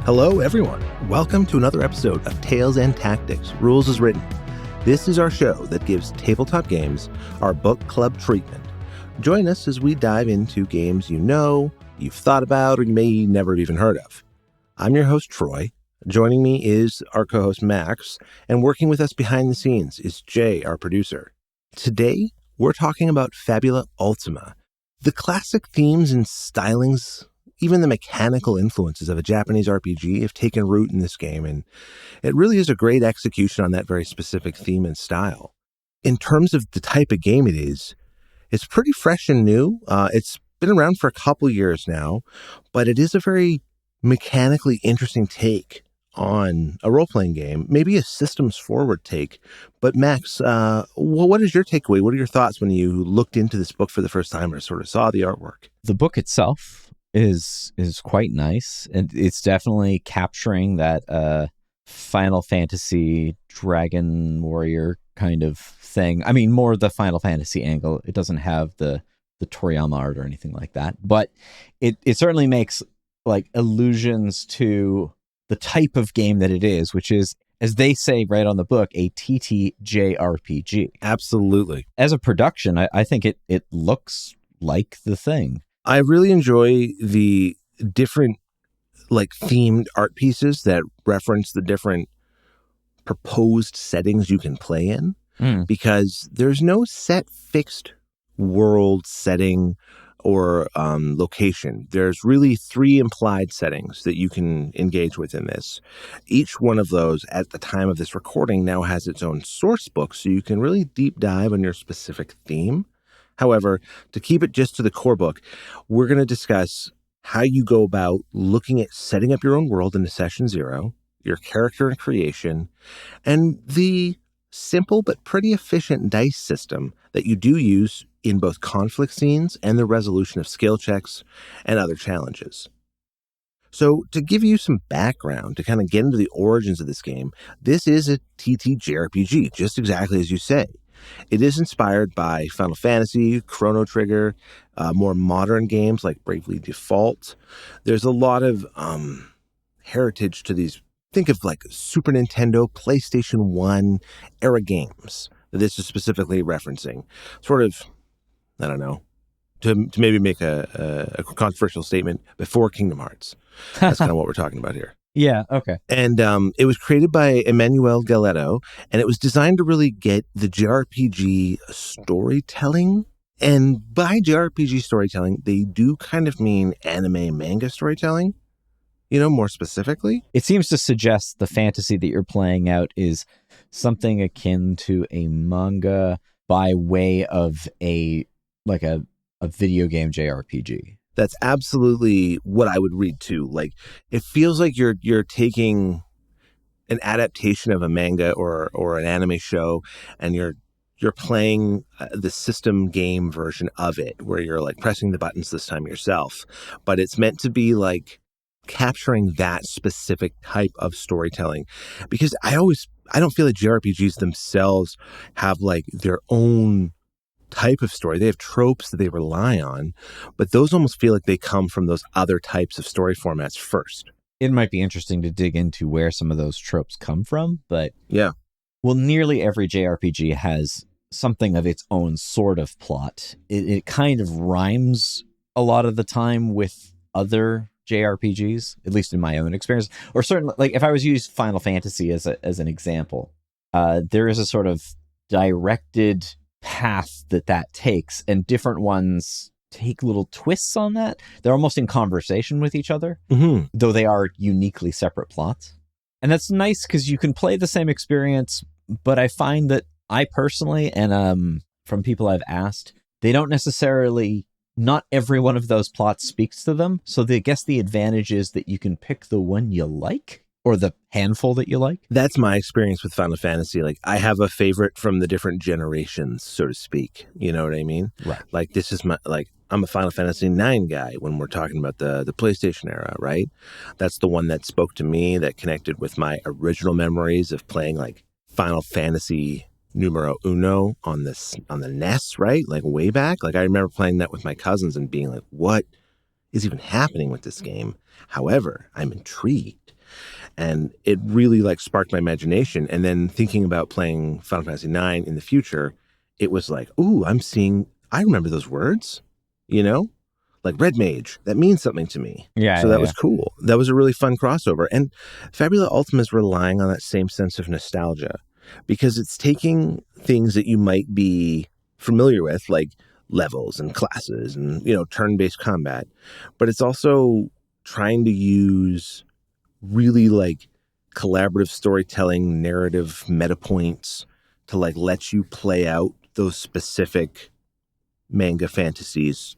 Hello, everyone. Welcome to another episode of Tales and Tactics, Rules as Written. This is our show that gives tabletop games our book club treatment. Join us as we dive into games you know, you've thought about, or you may never have even heard of. I'm your host, Troy. Joining me is our co-host, Max, and working with us behind the scenes is Jay, our producer. Today, we're talking about Fabula Ultima. The classic themes and stylings, even the mechanical influences of a Japanese RPG have taken root in this game, and it really is a great execution on that very specific theme and style. In terms of the type of game it is, it's pretty fresh and new. It's been around for a couple years now, but it is a very mechanically interesting take on a role-playing game, maybe a systems-forward take. But Max, what is your takeaway? What are your thoughts when you looked into this book for the first time or sort of saw the artwork? The book itself is quite nice, and it's definitely capturing that Final Fantasy Dragon Warrior kind of thing. I mean, more the Final Fantasy angle. It doesn't have the Toriyama art or anything like that, but it certainly makes like allusions to the type of game that it is, which is, as they say right on the book, a TTJRPG. Absolutely. As a production, I think it looks like the thing. I really enjoy the different like themed art pieces that reference the different proposed settings you can play in, because there's no set fixed world setting or location. There's really 3 implied settings that you can engage with in this. Each one of those at the time of this recording now has its own source book, so you can really deep dive on your specific theme. However, to keep it just to the core book, we're going to discuss how you go about looking at setting up your own world into session 0, your character and creation, and the simple but pretty efficient dice system that you do use in both conflict scenes and the resolution of skill checks and other challenges. So to give you some background, to kind of get into the origins of this game, this is a TTJRPG, just exactly as you say. It is inspired by Final Fantasy, Chrono Trigger, more modern games like Bravely Default. There's a lot of heritage to these. Think of like Super Nintendo, PlayStation 1 era games that this is specifically referencing. Sort of, I don't know, to maybe make a controversial statement, before Kingdom Hearts. That's kind of what we're talking about here. Yeah, okay. And it was created by Emanuel Galetto, and it was designed to really get the JRPG storytelling. And by JRPG storytelling, they do kind of mean anime manga storytelling, you know, more specifically. It seems to suggest the fantasy that you're playing out is something akin to a manga by way of a video game JRPG. That's absolutely what I would read too. Like, it feels like you're taking an adaptation of a manga or an anime show, and you're playing the system game version of it, where you're like pressing the buttons this time yourself. But it's meant to be like capturing that specific type of storytelling, because I don't feel like JRPGs themselves have like their own type of story. They have tropes that they rely on, but those almost feel like they come from those other types of story formats first. It might be interesting to dig into where some of those tropes come from, but yeah. Well, nearly every JRPG has something of its own sort of plot. It kind of rhymes a lot of the time with other JRPGs, at least in my own experience. Or certainly, like if I was to use Final Fantasy as an example, there is a sort of directed path that takes, and different ones take little twists on that. They're almost in conversation with each other, though they are uniquely separate plots. And that's nice because you can play the same experience, but I find that I personally, and from people I've asked, they don't necessarily, not every one of those plots speaks to them. So I guess the advantage is that you can pick the one you like, or the handful that you like. That's my experience with Final Fantasy. Like, I have a favorite from the different generations, so to speak. You know what I mean? Right. Like, this is I'm a Final Fantasy IX guy when we're talking about the PlayStation era, right? That's the one that spoke to me, that connected with my original memories of playing like Final Fantasy numero uno on the NES, right? Like way back. Like, I remember playing that with my cousins and being like, what is even happening with this game? However, I'm intrigued. And it really like sparked my imagination. And then thinking about playing Final Fantasy IX in the future, it was like, ooh, I remember those words, you know, like red mage. That means something to me. Yeah, So yeah, that was cool. That was a really fun crossover. And Fabula Ultima is relying on that same sense of nostalgia because it's taking things that you might be familiar with, like levels and classes and, you know, turn-based combat, but it's also trying to use really like collaborative storytelling, narrative meta points to like let you play out those specific manga fantasies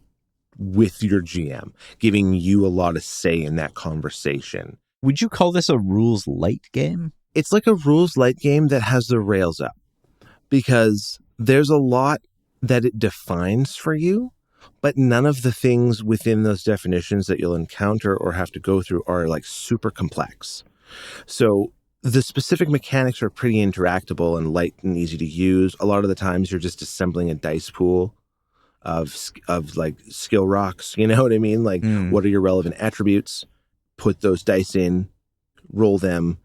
with your GM, giving you a lot of say in that conversation. Would you call this a rules light game? It's like a rules light game that has the rails up because there's a lot that it defines for you, but none of the things within those definitions that you'll encounter or have to go through are like super complex. So the specific mechanics are pretty interactable and light and easy to use. A lot of the times you're just assembling a dice pool of like skill rocks. You know what I mean? Like, what are your relevant attributes? Put those dice in, roll them,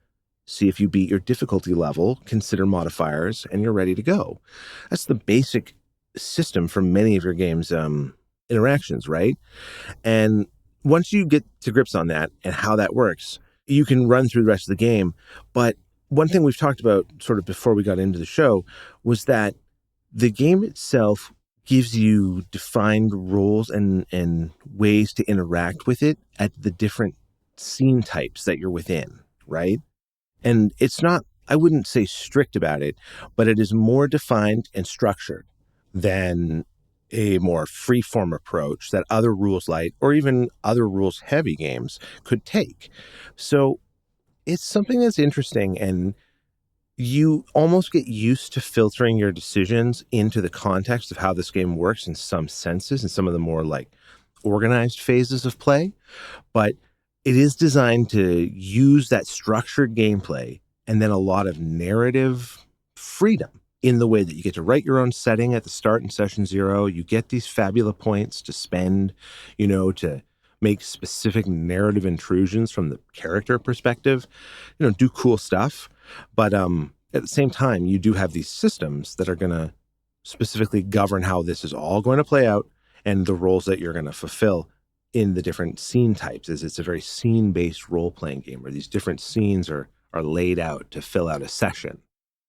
see if you beat your difficulty level, consider modifiers, and you're ready to go. That's the basic system for many of your game's interactions, right? And once you get to grips on that and how that works, you can run through the rest of the game. But one thing we've talked about sort of before we got into the show was that the game itself gives you defined roles and ways to interact with it at the different scene types that you're within, right? And it's not, I wouldn't say strict about it, but it is more defined and structured than a more free-form approach that other rules light or even other rules heavy games could take. So it's something that's interesting, and you almost get used to filtering your decisions into the context of how this game works in some senses and some of the more like organized phases of play. But it is designed to use that structured gameplay and then a lot of narrative freedom in the way that you get to write your own setting at the start in session 0. You get these Fabula points to spend, you know, to make specific narrative intrusions from the character perspective, you know, do cool stuff. But at the same time, you do have these systems that are going to specifically govern how this is all going to play out and the roles that you're going to fulfill in the different scene types. Is it's a very scene-based role-playing game where these different scenes are laid out to fill out a session.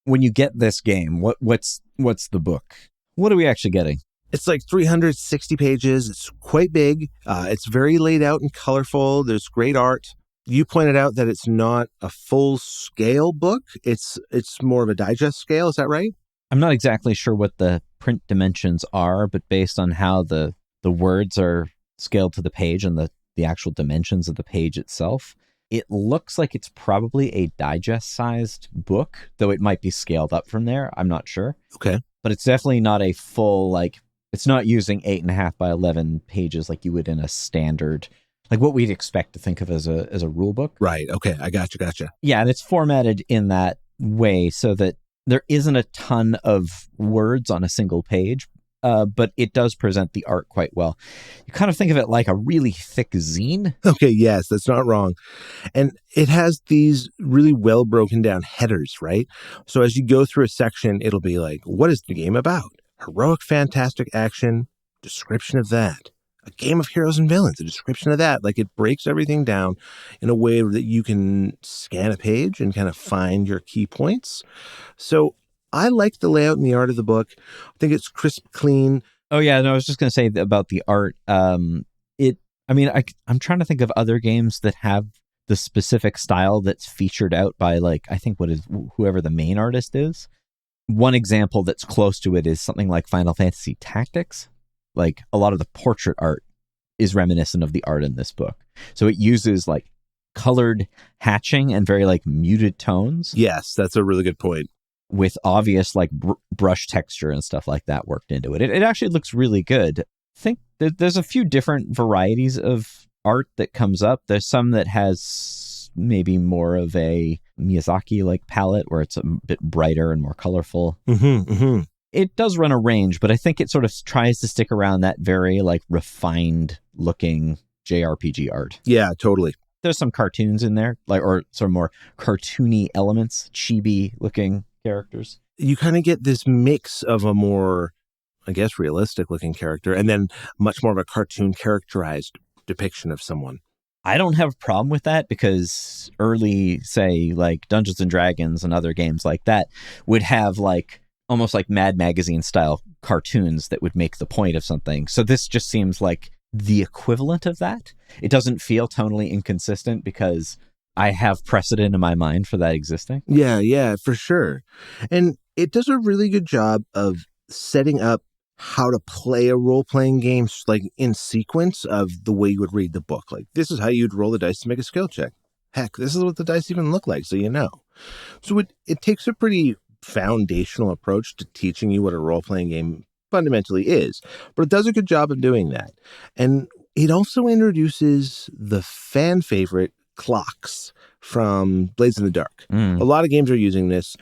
When you get this game, what's the book? What are we actually getting? It's like 360 pages. It's quite big. It's very laid out and colorful. There's great art. You pointed out that it's not a full-scale book. It's more of a digest scale. Is that right? I'm not exactly sure what the print dimensions are, but based on how the words are scaled to the page and the actual dimensions of the page itself, it looks like it's probably a digest-sized book, though it might be scaled up from there. I'm not sure. Okay. But it's definitely not a full, like, it's not using 8.5 by 11 pages like you would in a standard, like what we'd expect to think of as a rule book. Right. Okay. I gotcha. Yeah, and it's formatted in that way so that there isn't a ton of words on a single page, but it does present the art quite well. You kind of think of it like a really thick zine. Okay, yes, that's not wrong. And it has these really well broken down headers, right? So as you go through a section, it'll be like, what is the game about? Heroic, fantastic action, description of that. A game of heroes and villains, a description of that. Like it breaks everything down in a way that you can scan a page and kind of find your key points. So I like the layout and the art of the book. I think it's crisp, clean. Oh yeah, no, I was just going to say about the art. I'm trying to think of other games that have the specific style that's featured out by, like, I think whoever the main artist is. One example that's close to it is something like Final Fantasy Tactics. Like a lot of the portrait art is reminiscent of the art in this book. So it uses like colored hatching and very like muted tones. Yes, that's a really good point. With obvious like brush texture and stuff like that worked into it. It actually looks really good. I think there's a few different varieties of art that comes up. There's some that has maybe more of a Miyazaki-like palette where it's a bit brighter and more colorful. It does run a range, but I think it sort of tries to stick around that very like refined looking JRPG art. Yeah, totally. there's some cartoons in there, like, or sort of more cartoony elements, chibi looking characters. You kind of get this mix of a more, I guess, realistic looking character and then much more of a cartoon characterized depiction of someone. I don't have a problem with that because early, say, like Dungeons and Dragons and other games like that would have like almost like Mad Magazine style cartoons that would make the point of something. So this just seems like the equivalent of that. It doesn't feel tonally inconsistent because I have precedent in my mind for that existing. Yeah, for sure. And it does a really good job of setting up how to play a role-playing game, like in sequence of the way you would read the book. Like, this is how you'd roll the dice to make a skill check. Heck, this is what the dice even look like, so you know. So it takes a pretty foundational approach to teaching you what a role-playing game fundamentally is, but it does a good job of doing that. And it also introduces the fan favorite clocks from Blades in the Dark. A lot of games are using this.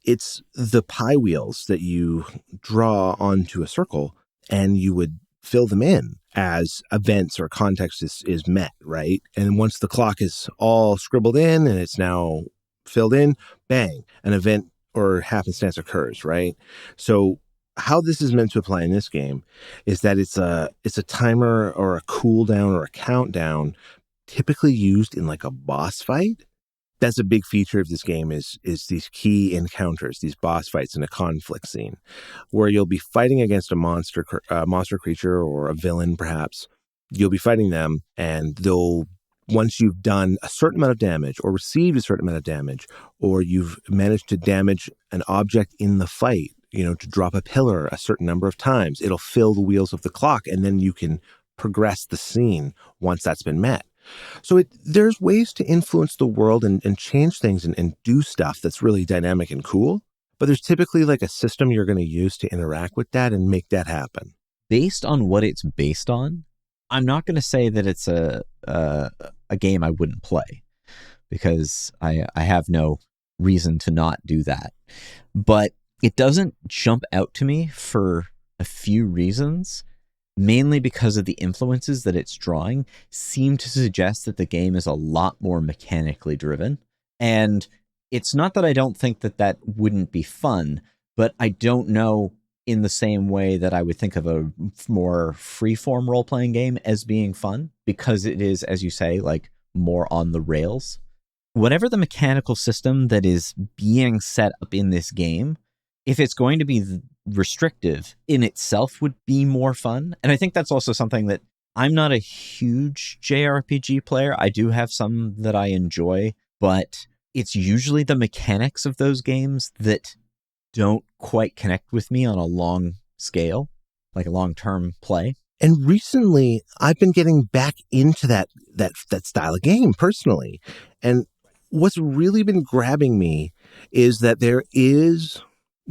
It's the pie wheels that you draw onto a circle and you would fill them in as events or context is met, right? And once the clock is all scribbled in and it's now filled in, bang, an event or happenstance occurs, right? So how this is meant to apply in this game is that it's a timer or a cooldown or a countdown typically used in like a boss fight. That's a big feature of this game is these key encounters, these boss fights in a conflict scene where you'll be fighting against a monster creature or a villain, perhaps. You'll be fighting them and once you've done a certain amount of damage or received a certain amount of damage, or you've managed to damage an object in the fight, to drop a pillar a certain number of times, it'll fill the wheels of the clock and then you can progress the scene once that's been met. So there's ways to influence the world and change things and do stuff that's really dynamic and cool. But there's typically like a system you're going to use to interact with that and make that happen. Based on what it's based on, I'm not going to say that it's a game I wouldn't play because I have no reason to not do that. But it doesn't jump out to me for a few reasons. Mainly because of the influences that it's drawing seem to suggest that the game is a lot more mechanically driven. And it's not that I don't think that wouldn't be fun, but I don't know in the same way that I would think of a more freeform role-playing game as being fun, because it is, as you say, like more on the rails. Whatever the mechanical system that is being set up in this game, if it's going to be restrictive in itself would be more fun. And I think that's also something that I'm not a huge JRPG player. I do have some that I enjoy, but it's usually the mechanics of those games that don't quite connect with me on a long scale, like a long-term play. And recently I've been getting back into that style of game personally. And what's really been grabbing me is that there is,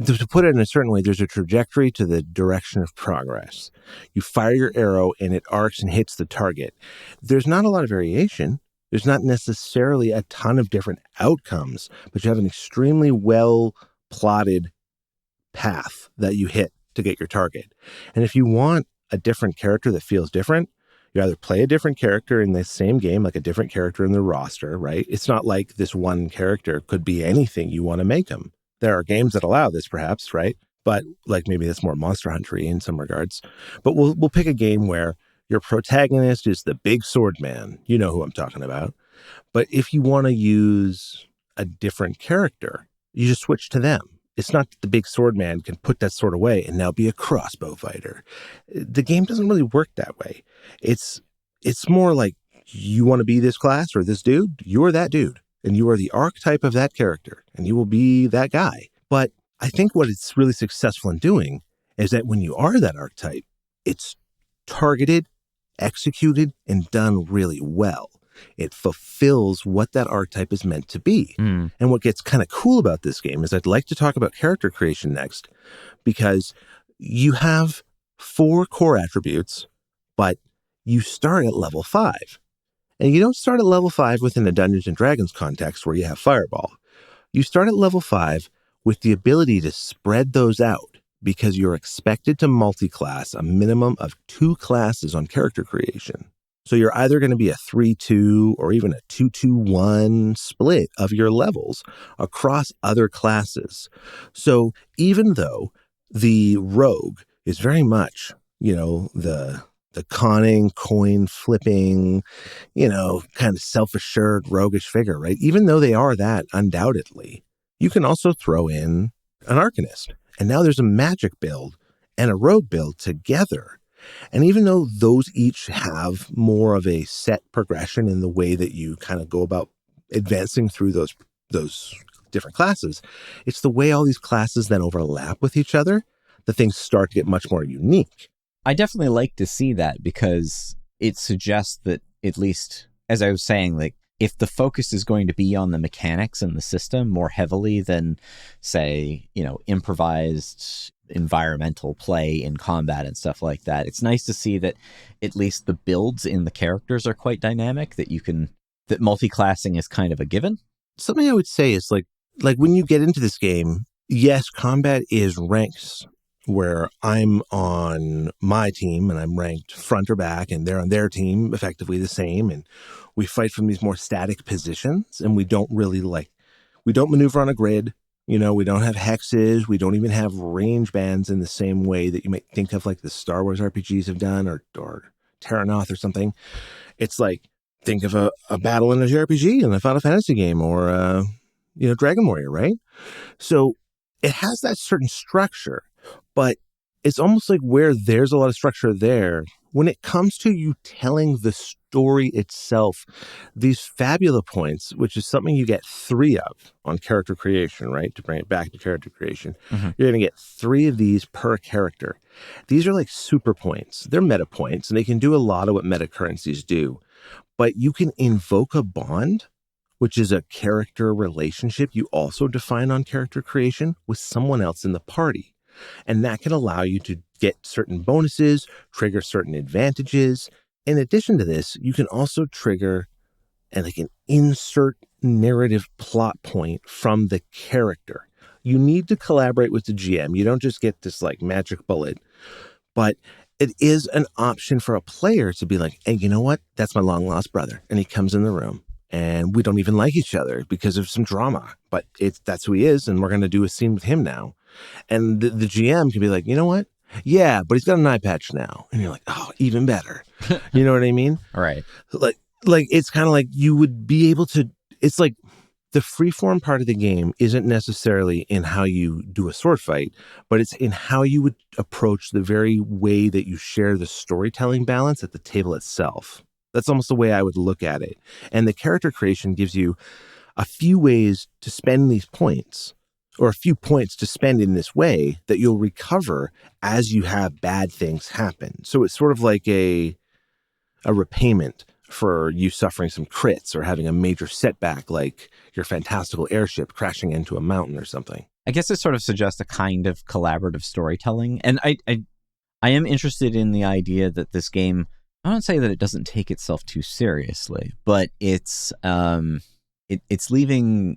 to put it in a certain way, there's a trajectory to the direction of progress. You fire your arrow and it arcs and hits the target. There's not a lot of variation. There's not necessarily a ton of different outcomes, but you have an extremely well plotted path that you hit to get your target. And if you want a different character that feels different, you either play a different character in the same game, like a different character in the roster, right? It's not like this one character could be anything you want to make them. There are games that allow this, perhaps, right? But like maybe that's more Monster Hunter-y in some regards. But we'll pick a game where your protagonist is the big sword man. You know who I'm talking about. But if you want to use a different character, you just switch to them. It's not that the big sword man can put that sword away and now be a crossbow fighter. The game doesn't really work that way. It's more like you want to be this class or this dude, you're that dude. And you are the archetype of that character, and you will be that guy. But I think what it's really successful in doing is that when you are that archetype, it's targeted, executed, and done really well. It fulfills what that archetype is meant to be. And what gets kind of cool about this game is I'd like to talk about character creation next, because you have 4 core attributes, but you start at level 5. And you don't start at level 5 within a Dungeons and Dragons context where you have Fireball. You start at level 5 with the ability to spread those out because you're expected to multi-class a minimum of 2 classes on character creation. So you're either going to be a 3-2 or even a 2-2-1 split of your levels across other classes. So even though the rogue is very much, the conning, coin flipping, kind of self-assured roguish figure, right? Even though they are that, undoubtedly, you can also throw in an arcanist. And now there's a magic build and a rogue build together. And even though those each have more of a set progression in the way that you kind of go about advancing through those different classes, it's the way all these classes then overlap with each other that things start to get much more unique. I definitely like to see that because it suggests that, at least, as I was saying, like, if the focus is going to be on the mechanics and the system more heavily than, say, improvised environmental play in combat and stuff like that, it's nice to see that at least the builds in the characters are quite dynamic, that multi-classing is kind of a given. Something I would say is like when you get into this game, yes, combat is ranks, where I'm on my team and I'm ranked front or back and they're on their team, effectively the same. And we fight from these more static positions, and we don't maneuver on a grid. We don't have hexes. We don't even have range bands in the same way that you might think of like the Star Wars RPGs have done, or Terranoth or something. It's like, think of a battle in a JRPG in a Final Fantasy game, or Dragon Warrior, right? So it has that certain structure, but it's almost like where there's a lot of structure there, when it comes to you telling the story itself, these Fabula points, which is something you get 3 of on character creation, right? To bring it back to character creation, You're going to get 3 of these per character. These are like super points. They're meta points, and they can do a lot of what meta currencies do. But you can invoke a bond, which is a character relationship you also define on character creation, with someone else in the party. And that can allow you to get certain bonuses, trigger certain advantages. In addition to this, you can also trigger an insert narrative plot point from the character. You need to collaborate with the GM. You don't just get this like magic bullet, but it is an option for a player to be like, hey, you know what? That's my long lost brother. And he comes in the room and we don't even like each other because of some drama, but that's who he is. And we're going to do a scene with him now. And the GM can be like, you know what? Yeah, but he's got an eye patch now. And you're like, oh, even better. You know what I mean? All right. Like it's kind of like you would be able to, it's like the freeform part of the game isn't necessarily in how you do a sword fight, but it's in how you would approach the very way that you share the storytelling balance at the table itself. That's almost the way I would look at it. And the character creation gives you a few ways to spend these points, or a few points to spend in this way that you'll recover as you have bad things happen. So it's sort of like a repayment for you suffering some crits or having a major setback, like your fantastical airship crashing into a mountain or something. I guess it sort of suggests a kind of collaborative storytelling. And I am interested in the idea that this game, I don't say that it doesn't take itself too seriously, but it's leaving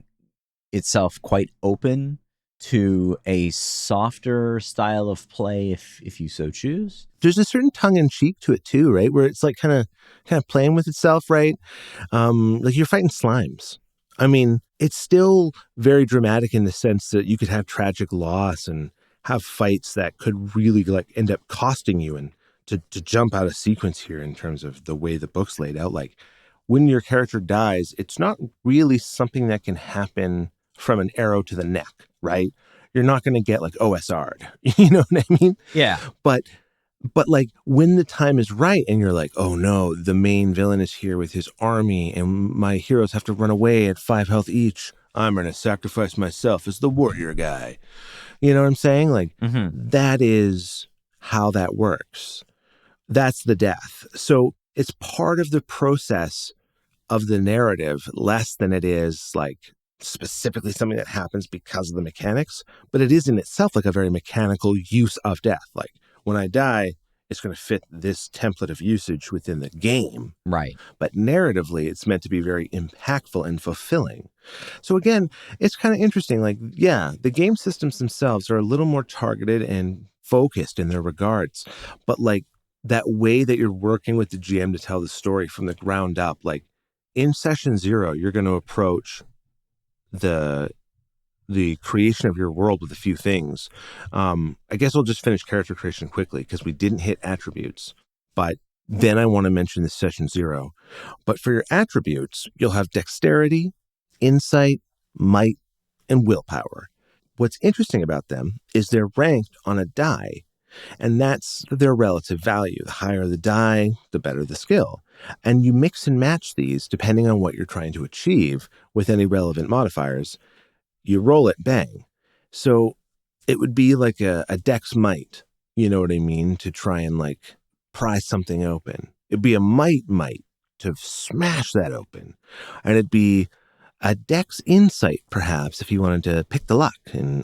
itself quite open to a softer style of play if you so choose. There's a certain tongue-in-cheek to it too, right? Where it's like kind of playing with itself, right? Like you're fighting slimes. I mean, it's still very dramatic in the sense that you could have tragic loss and have fights that could really like end up costing you. And to jump out of sequence here in terms of the way the book's laid out, like when your character dies, it's not really something that can happen from an arrow to the neck, right? You're not going to get like OSR'd, you know what I mean? Yeah. But like when the time is right and you're like, oh no, the main villain is here with his army and my heroes have to run away at 5 health each, I'm going to sacrifice myself as the warrior guy. You know what I'm saying? Like that is how that works. That's the death. So it's part of the process of the narrative, less than it is like specifically something that happens because of the mechanics, but it is in itself like a very mechanical use of death. Like when I die, it's going to fit this template of usage within the game. Right. But narratively, it's meant to be very impactful and fulfilling. So again, it's kind of interesting. Like, yeah, the game systems themselves are a little more targeted and focused in their regards, but like that way that you're working with the GM to tell the story from the ground up. Like in session 0, you're going to approach the creation of your world with a few things. I guess I'll just finish character creation quickly because we didn't hit attributes, but then I want to mention this session 0. But for your attributes, you'll have dexterity, insight, might, and willpower. What's interesting about them is they're ranked on a die, and that's their relative value. The higher the die, the better the skill. And you mix and match these depending on what you're trying to achieve with any relevant modifiers. You roll it, bang. So it would be like a dex might, you know what I mean, to try and like pry something open. It'd be a might to smash that open. And it'd be a dex insight, perhaps, if you wanted to pick the luck and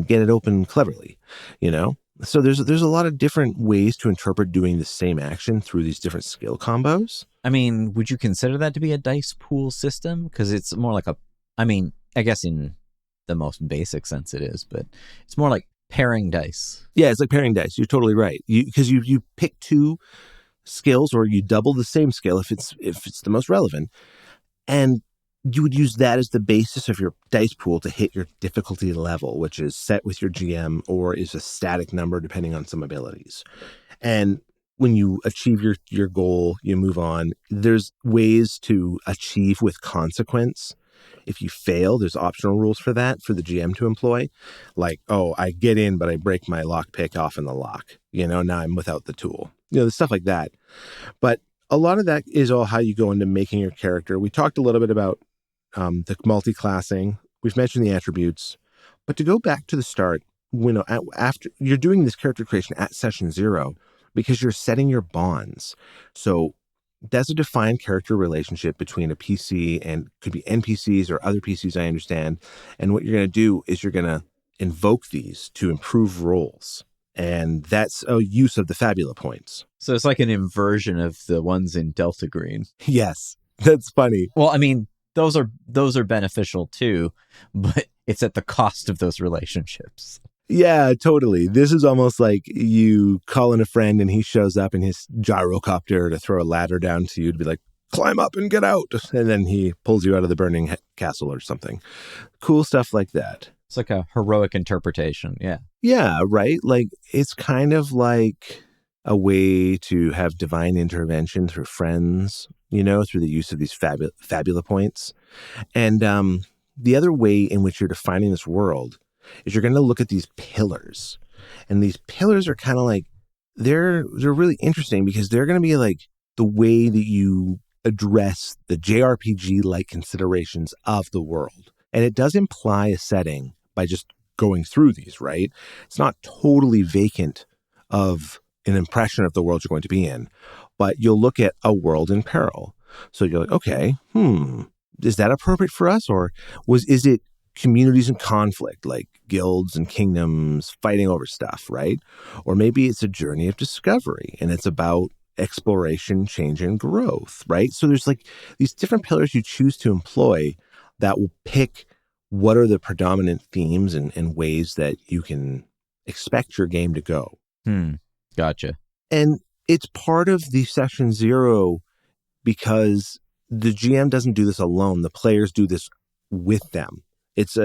get it open cleverly, you know? So there's a lot of different ways to interpret doing the same action through these different skill combos. I mean, would you consider that to be a dice pool system? Because it's more like I guess in the most basic sense it is, but it's more like pairing dice. Yeah, it's like pairing dice. You're totally right. Because you pick 2 skills, or you double the same skill if it's the most relevant, and you would use that as the basis of your dice pool to hit your difficulty level, which is set with your GM or is a static number depending on some abilities. And when you achieve your goal, you move on. There's ways to achieve with consequence. If you fail, there's optional rules for that for the GM to employ. Like, oh, I get in, but I break my lockpick off in the lock. You know, now I'm without the tool. You know, stuff like that. But a lot of that is all how you go into making your character. We talked a little bit about the multi-classing. We've mentioned the attributes. But to go back to the start, after you're doing this character creation at session 0 because you're setting your bonds. So that's a defined character relationship between a PC and could be NPCs or other PCs, I understand. And what you're going to do is you're going to invoke these to improve rolls. And that's a use of the Fabula points. So it's like an inversion of the ones in Delta Green. Yes, that's funny. Well, I mean, those are beneficial too, but it's at the cost of those relationships. Yeah, totally. This is almost like you call in a friend and he shows up in his gyrocopter to throw a ladder down to you to be like, climb up and get out. And then he pulls you out of the burning castle or something. Cool stuff like that. It's like a heroic interpretation. Yeah. Yeah, right. Like it's kind of like a way to have divine intervention through friends, you know, through the use of these Fabula points. And the other way in which you're defining this world is you're going to look at these pillars. And these pillars are kind of like, they're really interesting because they're going to be like the way that you address the JRPG-like considerations of the world. And it does imply a setting by just going through these, right? It's not totally vacant of an impression of the world you're going to be in, but you'll look at a world in peril. So you're like, okay, is that appropriate for us? Or is it communities in conflict, like guilds and kingdoms fighting over stuff, right? Or maybe it's a journey of discovery and it's about exploration, change, and growth, right? So there's like these different pillars you choose to employ that will pick what are the predominant themes and ways that you can expect your game to go. Gotcha. And it's part of the session 0 because the GM doesn't do this alone. The players do this with them. It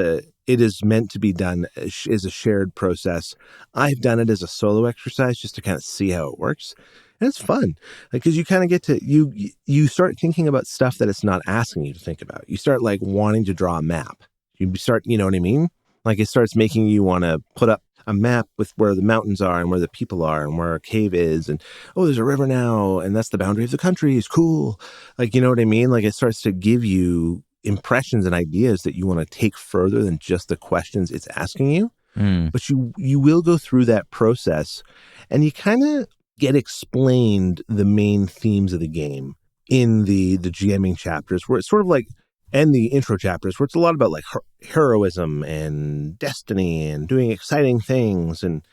is meant to be done as a shared process. I've done it as a solo exercise just to kind of see how it works. And it's fun because you kind of get to, you start thinking about stuff that it's not asking you to think about. You start like wanting to draw a map. You start, you know what I mean? Like it starts making you want to put up a map with where the mountains are and where the people are and where a cave is. And, oh, there's a river now. And that's the boundary of the country. It's cool. Like, you know what I mean? Like it starts to give you impressions and ideas that you want to take further than just the questions it's asking you. But you will go through that process and you kind of get explained the main themes of the game in the GMing chapters where it's sort of like, and the intro chapters where it's a lot about like heroism and destiny and doing exciting things and,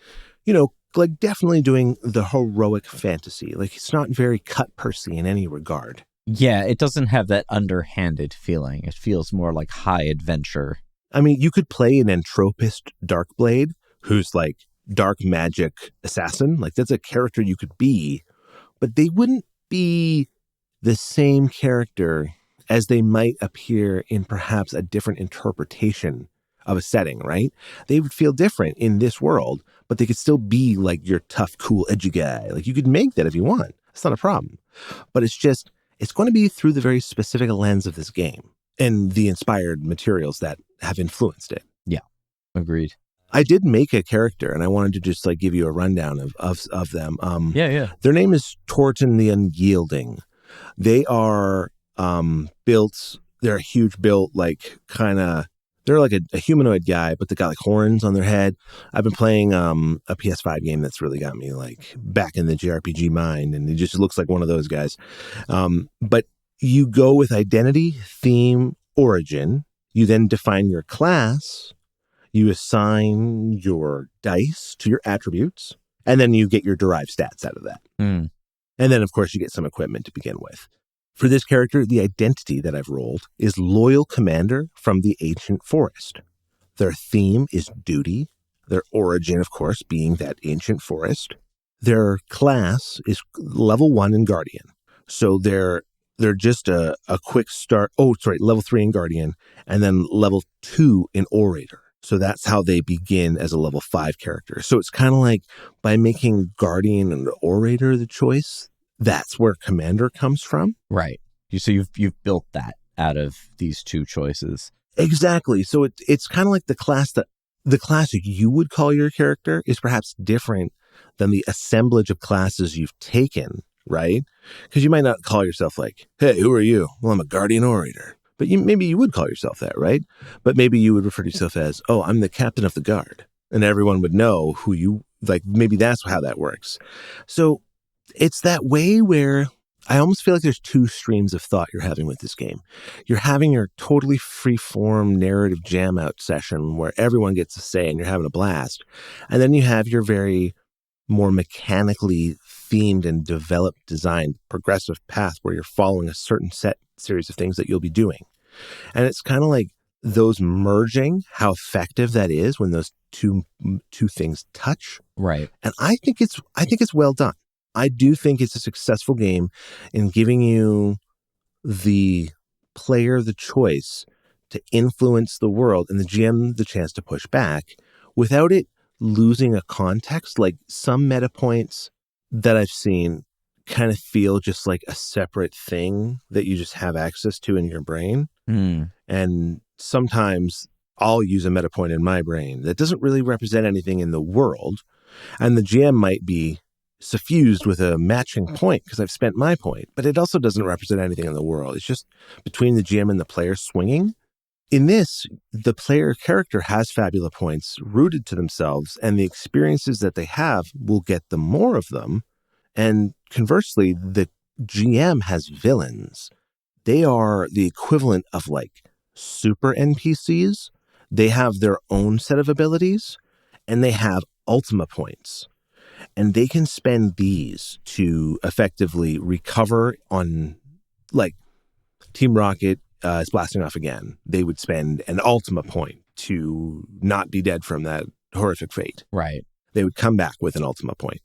you know, like definitely doing the heroic fantasy. Like it's not very cut pursy in any regard. Yeah, it doesn't have that underhanded feeling. It feels more like high adventure. I mean, you could play an entropist Darkblade who's like dark magic assassin. Like that's a character you could be but they wouldn't be the same character as they might appear in perhaps a different interpretation of a setting, right? They would feel different in this world, but they could still be like your tough, cool, edgy guy. Like you could make that if you want. It's not a problem. But it's going to be through the very specific lens of this game and the inspired materials that have influenced it. Yeah, agreed. I did make a character, and I wanted to just like give you a rundown of them. Yeah. Their name is Torton the Unyielding. They are built. They're a huge built, like kind of. They're like a humanoid guy, but they got like horns on their head. I've been playing a PS5 game that's really got me like back in the JRPG mind, and it just looks like one of those guys. But you go with identity, theme, origin. You then define your class. You assign your dice to your attributes, and then you get your derived stats out of that. Mm. And then, of course, you get some equipment to begin with. For this character, the identity that I've rolled is Loyal Commander from the Ancient Forest. Their theme is duty. Their origin, of course, being that ancient forest. Their class is level 1 in Guardian. So they're just a quick start. Oh, sorry, level 3 in Guardian, and then level 2 in Orator. So that's how they begin as a level 5 character. So it's kind of like by making Guardian and Orator the choice, that's where Commander comes from. Right. So you've built that out of these two choices. Exactly. So it's kind of like the class you would call your character is perhaps different than the assemblage of classes you've taken, right? Because you might not call yourself like, hey, who are you? Well, I'm a Guardian Orator. But maybe you would call yourself that, right? But maybe you would refer to yourself as, oh, I'm the captain of the guard. And everyone would know who you, like, maybe that's how that works. So it's that way where I almost feel like there's two streams of thought you're having with this game. You're having your totally free-form narrative jam-out session where everyone gets a say and you're having a blast. And then you have your very more mechanically themed and developed, designed, progressive path where you're following a certain set series of things that you'll be doing. And it's kind of like those merging, how effective that is when those two things touch. Right. And I think it's well done. I do think it's a successful game in giving you the player the choice to influence the world and the GM the chance to push back without it losing a context. Like some meta points that I've seen kind of feel just like a separate thing that you just have access to in your brain. Mm. And sometimes I'll use a meta point in my brain that doesn't really represent anything in the world. And the GM might be suffused with a matching point because I've spent my point, but it also doesn't represent anything in the world. It's just between the GM and the player swinging. In this, the player character has Fabula points rooted to themselves, and the experiences that they have will get them more of them. And conversely, the GM has villains. They are the equivalent of like super NPCs. They have their own set of abilities, and they have Ultima points. And they can spend these to effectively recover on, like, Team Rocket is blasting off again. They would spend an Ultima point to not be dead from that horrific fate. Right. They would come back with an Ultima point.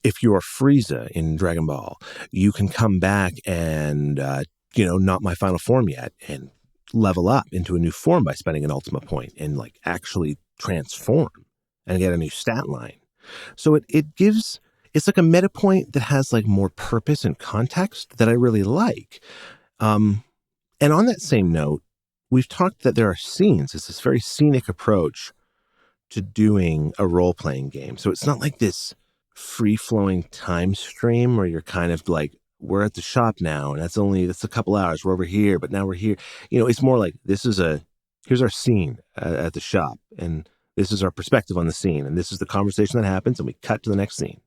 If you're Frieza in Dragon Ball, you can come back and, not my final form yet, and level up into a new form by spending an Ultima point and, like, actually transform and get a new stat line. So it's like a meta point that has like more purpose and context that I really like. And on that same note, we've talked that there are scenes. It's this very scenic approach to doing a role-playing game. So it's not like this free-flowing time stream where you're kind of like, we're at the shop now, and that's a couple hours. We're over here, but now we're here. It's more like here's our scene at the shop, and this is our perspective on the scene, and this is the conversation that happens, and we cut to the next scene.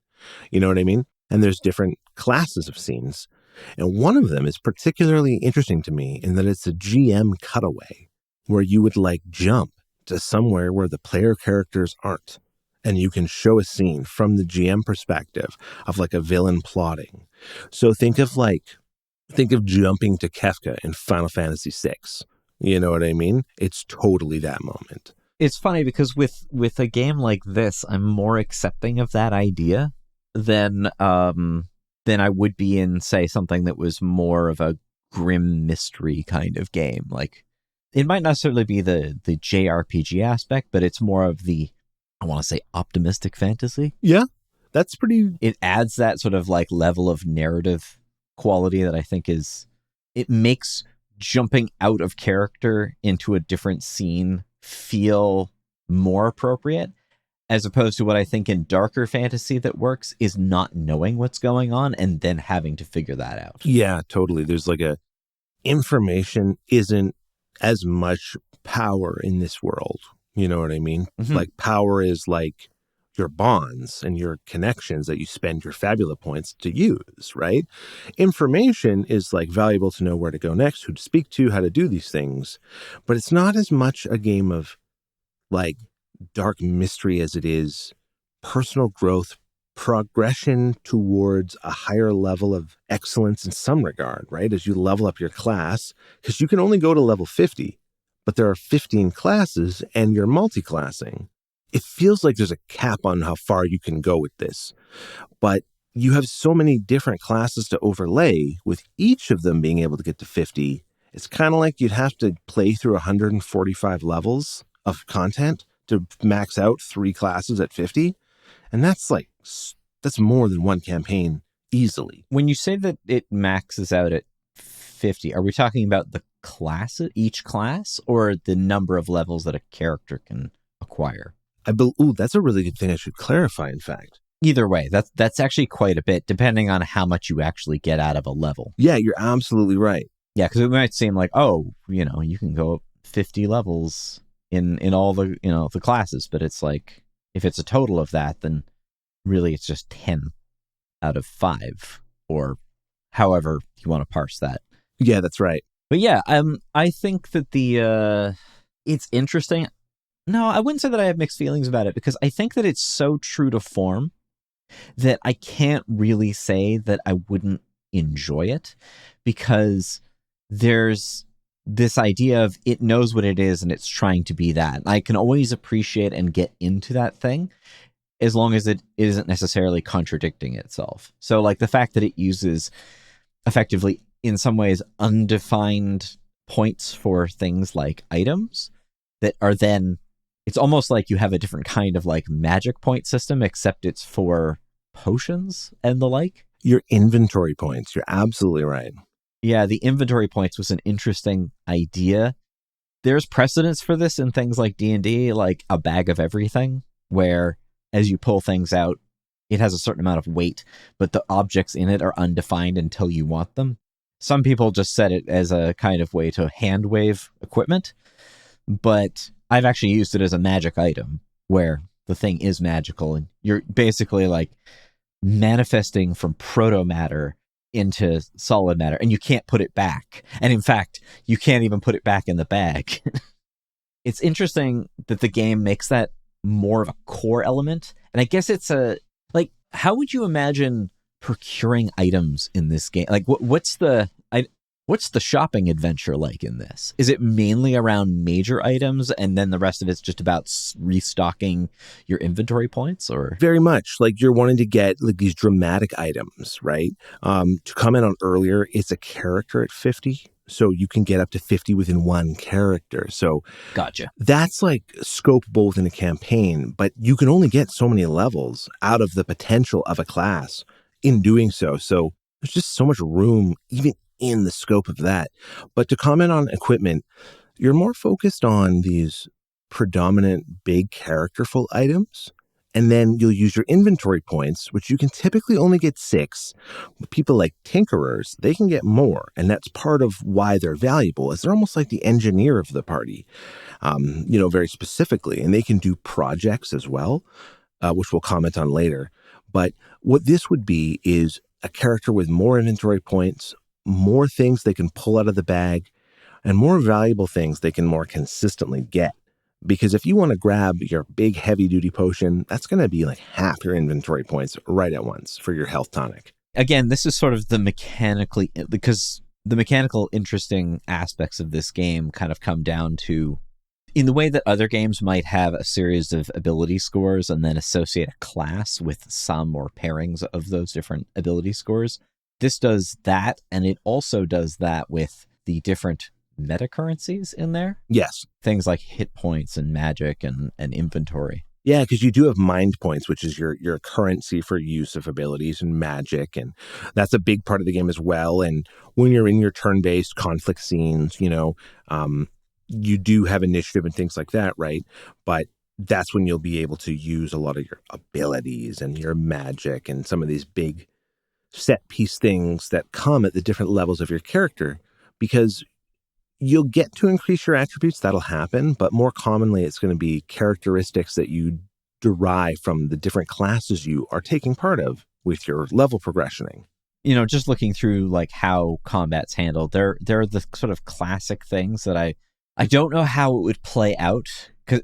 You know what I mean? And there's different classes of scenes. And one of them is particularly interesting to me in that it's a GM cutaway where you would like jump to somewhere where the player characters aren't. And you can show a scene from the GM perspective of like a villain plotting. So think of jumping to Kefka in Final Fantasy VI. You know what I mean? It's totally that moment. It's funny because with a game like this, I'm more accepting of that idea than than I would be in, say, something that was more of a grim mystery kind of game. Like, it might not necessarily be the JRPG aspect, but it's more of the, I want to say, optimistic fantasy. Yeah, that's pretty... It adds that sort of like level of narrative quality that I think it makes jumping out of character into a different scene feel more appropriate, as opposed to what I think in darker fantasy that works is not knowing what's going on and then having to figure that out. Yeah, totally. There's like information isn't as much power in this world. You know what I mean? Mm-hmm. Like, power is like your bonds and your connections that you spend your Fabula points to use, right? Information is like valuable to know where to go next, who to speak to, how to do these things. But it's not as much a game of like dark mystery as it is personal growth, progression towards a higher level of excellence in some regard, right? As you level up your class, because you can only go to level 50, but there are 15 classes and you're multi-classing. It feels like there's a cap on how far you can go with this, but you have so many different classes to overlay, with each of them being able to get to 50. It's kind of like you'd have to play through 145 levels of content to max out 3 classes at 50. And that's more than one campaign easily. When you say that it maxes out at 50, are we talking about the class, each class, or the number of levels that a character can acquire? That's a really good thing I should clarify, in fact. Either way, that's actually quite a bit, depending on how much you actually get out of a level. Yeah, you're absolutely right. Yeah, because it might seem like, you can go up 50 levels in all the, the classes, but it's like, if it's a total of that, then really it's just 10 out of 5, or however you want to parse that. Yeah, that's right. But yeah, I think that it's interesting. No, I wouldn't say that I have mixed feelings about it, because I think that it's so true to form that I can't really say that I wouldn't enjoy it, because there's this idea of it knows what it is and it's trying to be that. I can always appreciate and get into that thing as long as it isn't necessarily contradicting itself. So like the fact that it uses effectively, in some ways, undefined points for things like items that are then, it's almost like you have a different kind of like magic point system, except it's for potions and the like. Your inventory points. You're absolutely right. Yeah, the inventory points was an interesting idea. There's precedence for this in things like D&D, like a bag of everything, where as you pull things out, it has a certain amount of weight, but the objects in it are undefined until you want them. Some people just set it as a kind of way to hand wave equipment, but I've actually used it as a magic item where the thing is magical and you're basically like manifesting from proto matter into solid matter, and you can't put it back. And in fact, you can't even put it back in the bag. It's interesting that the game makes that more of a core element. And I guess it's how would you imagine procuring items in this game? Like what's the shopping adventure like in this? Is it mainly around major items and then the rest of it's just about restocking your inventory points? Or very much like you're wanting to get like these dramatic items, right? To comment on earlier, it's a character at 50. So you can get up to 50 within one character. So gotcha. That's like scopeable within a campaign, but you can only get so many levels out of the potential of a class in doing so. So there's just so much room even in the scope of that. But to comment on equipment, you're more focused on these predominant big characterful items. And then you'll use your inventory points, which you can typically only get 6. But people like tinkerers, they can get more. And that's part of why they're valuable, is they're almost like the engineer of the party, very specifically. And they can do projects as well, which we'll comment on later. But what this would be is a character with more inventory points, more things they can pull out of the bag, and more valuable things they can more consistently get. Because if you want to grab your big heavy-duty potion, that's going to be like half your inventory points right at once for your health tonic. Again, this is sort of the mechanical interesting aspects of this game kind of come down to in the way that other games might have a series of ability scores and then associate a class with some or pairings of those different ability scores, this does that, and it also does that with the different meta currencies in there. Yes. Things like hit points and magic and inventory. Yeah, because you do have mind points, which is your currency for use of abilities and magic, and that's a big part of the game as well. And when you're in your turn-based conflict scenes, you do have initiative and things like that, right? But that's when you'll be able to use a lot of your abilities and your magic and some of these big set piece things that come at the different levels of your character, because you'll get to increase your attributes. That'll happen. But more commonly, it's going to be characteristics that you derive from the different classes you are taking part of with your level progressioning. Just looking through like how combat's handled, there are the sort of classic things that I don't know how it would play out, because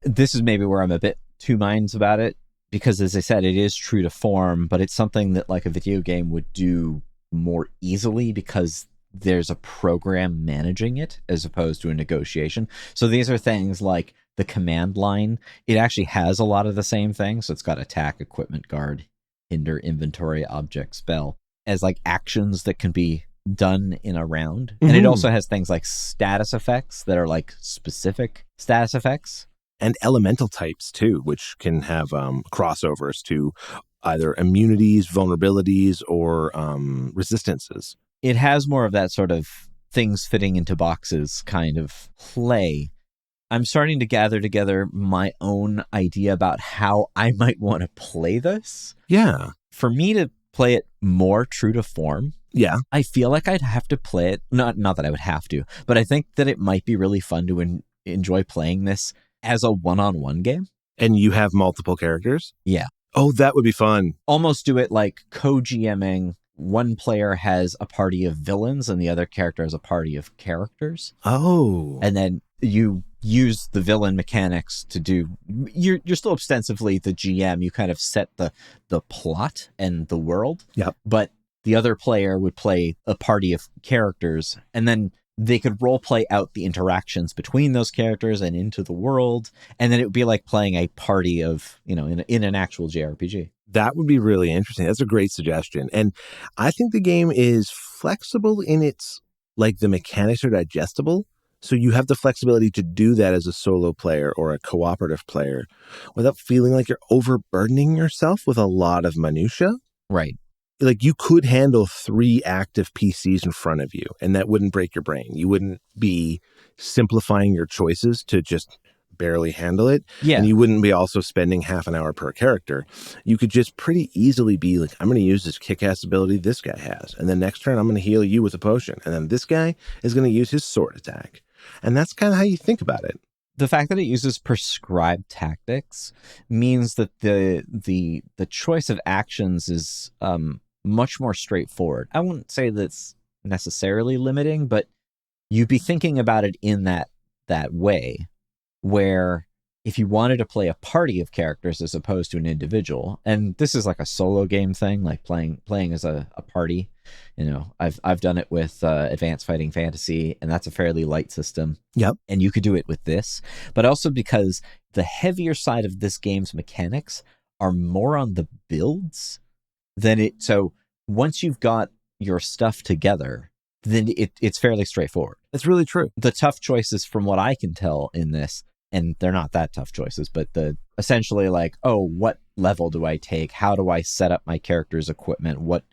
this is maybe where I'm a bit two minds about it, because as I said, it is true to form, but it's something that like a video game would do more easily because there's a program managing it as opposed to a negotiation. So these are things like the command line. It actually has a lot of the same things. So it's got attack, equipment, guard, hinder, inventory, object, spell as like actions that can be done in a round. And it also has things like status effects that are like specific status effects. And elemental types too, which can have crossovers to either immunities, vulnerabilities, or resistances. It has more of that sort of things fitting into boxes kind of play. I'm starting to gather together my own idea about how I might want to play this. Yeah. For me to play it more true to form, yeah, I feel like I'd have to play it. Not that I would have to, but I think that it might be really fun to enjoy playing this as a one-on-one game. And you have multiple characters? Yeah. Oh, that would be fun. Almost do it like co-GMing. One player has a party of villains and the other character has a party of characters. Oh. And then you use the villain mechanics to do... You're still ostensively the GM. You kind of set the plot and the world. Yep. But the other player would play a party of characters, and then they could role play out the interactions between those characters and into the world. And then it would be like playing a party of, in an actual JRPG. That would be really interesting. That's a great suggestion. And I think the game is flexible in its, like, the mechanics are digestible. So you have the flexibility to do that as a solo player or a cooperative player without feeling like you're overburdening yourself with a lot of minutia. Right. Like, you could handle 3 active PCs in front of you, and that wouldn't break your brain. You wouldn't be simplifying your choices to just barely handle it. Yeah. And you wouldn't be also spending half an hour per character. You could just pretty easily be like, I'm going to use this kick-ass ability this guy has. And then next turn, I'm going to heal you with a potion. And then this guy is going to use his sword attack. And that's kind of how you think about it. The fact that it uses prescribed tactics means that the choice of actions is much more straightforward. I wouldn't say that's necessarily limiting, but you'd be thinking about it in that way, where if you wanted to play a party of characters as opposed to an individual, and this is like a solo game thing, like playing as a party. I've done it with Advanced Fighting Fantasy, and that's a fairly light system. Yep. And you could do it with this, but also because the heavier side of this game's mechanics are more on the builds than it. So once you've got your stuff together, then it's fairly straightforward. That's really true. The tough choices, from what I can tell in this, and they're not that tough choices, but essentially like, oh, what level do I take? How do I set up my character's equipment? What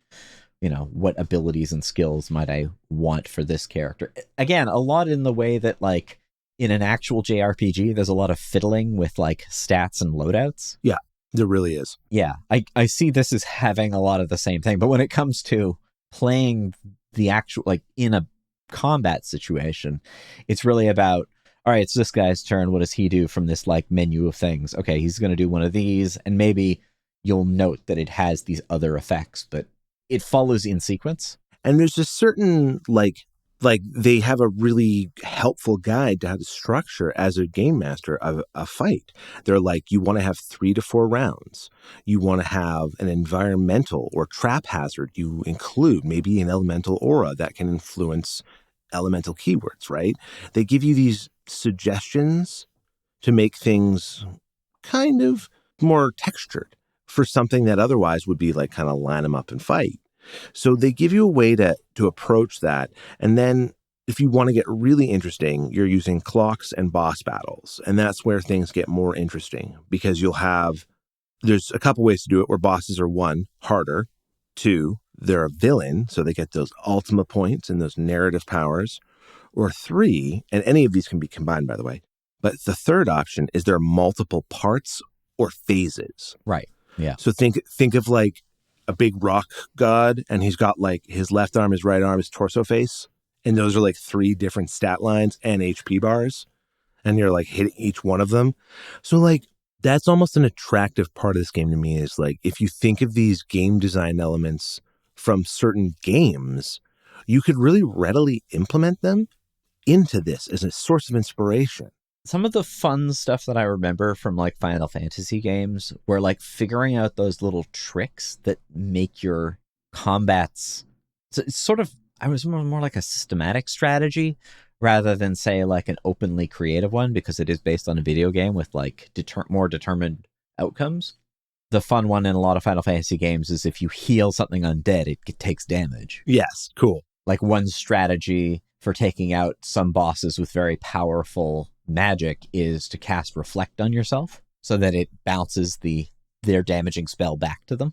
abilities and skills might I want for this character? Again, a lot in the way that, like, in an actual JRPG, there's a lot of fiddling with like stats and loadouts. Yeah, there really is. Yeah, I see this as having a lot of the same thing. But when it comes to playing the actual, like, in a combat situation, it's really about, all right, it's this guy's turn. What does he do from this like menu of things? Okay, he's going to do one of these, and maybe you'll note that it has these other effects, but it follows in sequence. And there's a certain like they have a really helpful guide to how to structure as a game master of a fight. They're like, you want to have 3 to 4 rounds. You want to have an environmental or trap hazard. You include maybe an elemental aura that can influence elemental keywords, right? They give you these suggestions to make things kind of more textured for something that otherwise would be like kind of line them up and fight. So they give you a way to approach that. And then if you want to get really interesting, you're using clocks and boss battles. And that's where things get more interesting because there's a couple ways to do it where bosses are 1, harder, 2, they're a villain, so they get those Ultima points and those narrative powers, or 3, and any of these can be combined, by the way. But the third option is there are multiple parts or phases. Right. Yeah. So think of like a big rock god, and he's got like his left arm, his right arm, his torso face. And those are like 3 different stat lines and HP bars. And you're like hitting each one of them. So like that's almost an attractive part of this game to me is like if you think of these game design elements from certain games, you could really readily implement them into this as a source of inspiration. Some of the fun stuff that I remember from like Final Fantasy games were like figuring out those little tricks that make your combats. So it's sort of, I was more like a systematic strategy rather than say like an openly creative one because it is based on a video game with like more determined outcomes. The fun one in a lot of Final Fantasy games is if you heal something undead, it takes damage. Yes, cool. Like one strategy for taking out some bosses with very powerful magic is to cast Reflect on yourself so that it bounces their damaging spell back to them.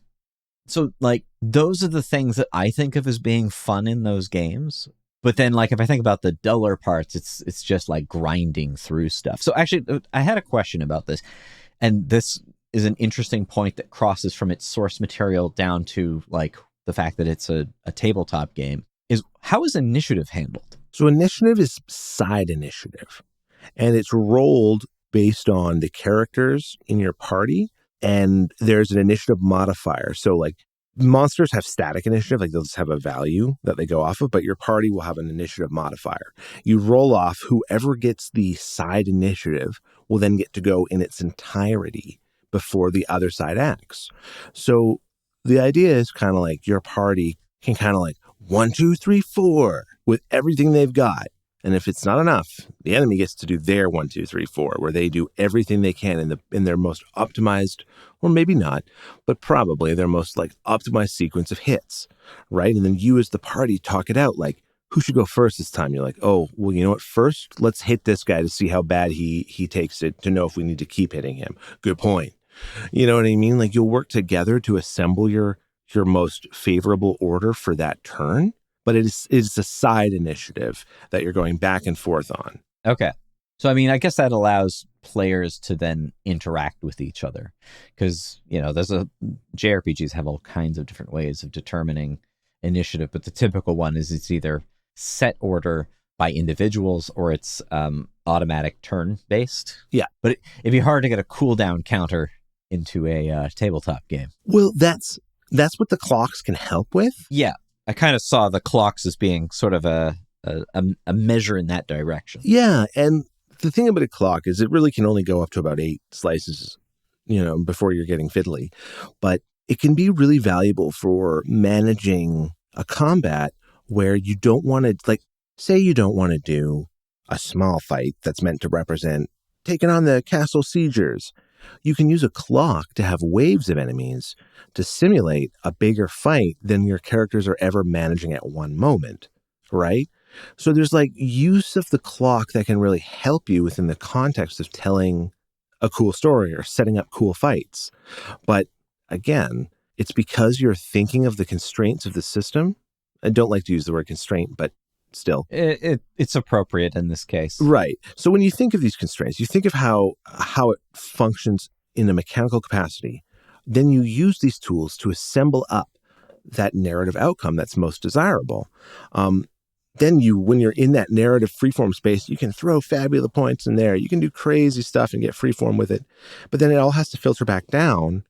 So like those are the things that I think of as being fun in those games. But then like if I think about the duller parts, it's just like grinding through stuff. So actually I had a question about this, and this is an interesting point that crosses from its source material down to like the fact that it's a tabletop game, is how is initiative handled? So initiative is side initiative, and it's rolled based on the characters in your party, and there's an initiative modifier. So like monsters have static initiative, like they'll just have a value that they go off of, but your party will have an initiative modifier. You roll off, whoever gets the side initiative will then get to go in its entirety before the other side acts. So the idea is kind of like your party can kind of like 1, 2, 3, 4 with everything they've got. And if it's not enough, the enemy gets to do their 1, 2, 3, 4, where they do everything they can in their most optimized, or maybe not, but probably their most like optimized sequence of hits, right? And then you as the party talk it out like, who should go first this time? You're like, oh, well, you know what? First, let's hit this guy to see how bad he takes it, to know if we need to keep hitting him. Good point. You know what I mean? Like you'll work together to assemble your most favorable order for that turn. But it's a side initiative that you're going back and forth on. Okay. So, I mean, I guess that allows players to then interact with each other because, you know, JRPGs have all kinds of different ways of determining initiative, but the typical one is it's either set order by individuals or it's automatic turn based. Yeah. But it'd be hard to get a cooldown counter into a tabletop game. Well, that's what the clocks can help with. Yeah. I kind of saw the clocks as being sort of a measure in that direction. Yeah, and the thing about a clock is it really can only go up to about 8 slices, before you're getting fiddly. But it can be really valuable for managing a combat where you don't want to, like, say you don't want to do a small fight that's meant to represent taking on the castle siegers. You can use a clock to have waves of enemies to simulate a bigger fight than your characters are ever managing at one moment, right? So there's like use of the clock that can really help you within the context of telling a cool story or setting up cool fights. But again, it's because you're thinking of the constraints of the system. I don't like to use the word constraint, but still. It's appropriate in this case. Right. So when you think of these constraints, you think of how it functions in a mechanical capacity. Then you use these tools to assemble up that narrative outcome that's most desirable. Then when you're in that narrative freeform space, you can throw Fabula points in there. You can do crazy stuff and get freeform with it. But then it all has to filter back down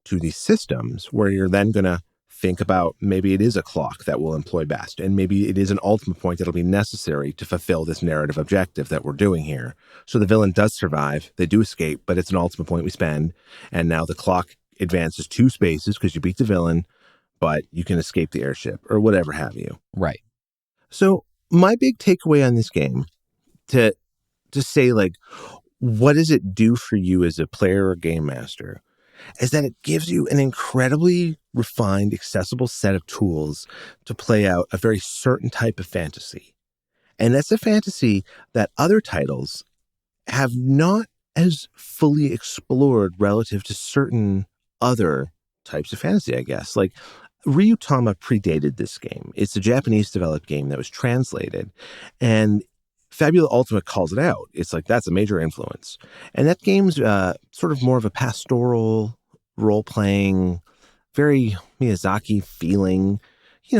to these systems where you're then going to think about maybe it is a clock that will employ best, and maybe it is an ultimate point that'll be necessary to fulfill this narrative objective that we're doing here. So the villain does survive, they do escape, but it's an ultimate point we spend, and now the clock advances 2 spaces because you beat the villain, but you can escape the airship or whatever have you. Right. So my big takeaway on this game to say, like, what does it do for you as a player or game master, is that it gives you an incredibly refined, accessible set of tools to play out a very certain type of fantasy. And that's a fantasy that other titles have not as fully explored relative to certain other types of fantasy, I guess. Like, Ryutama predated this game. It's a Japanese developed game that was translated, and Fabula Ultima calls it out. It's like, that's a major influence. And that game's sort of more of a pastoral, role-playing, very Miyazaki feeling,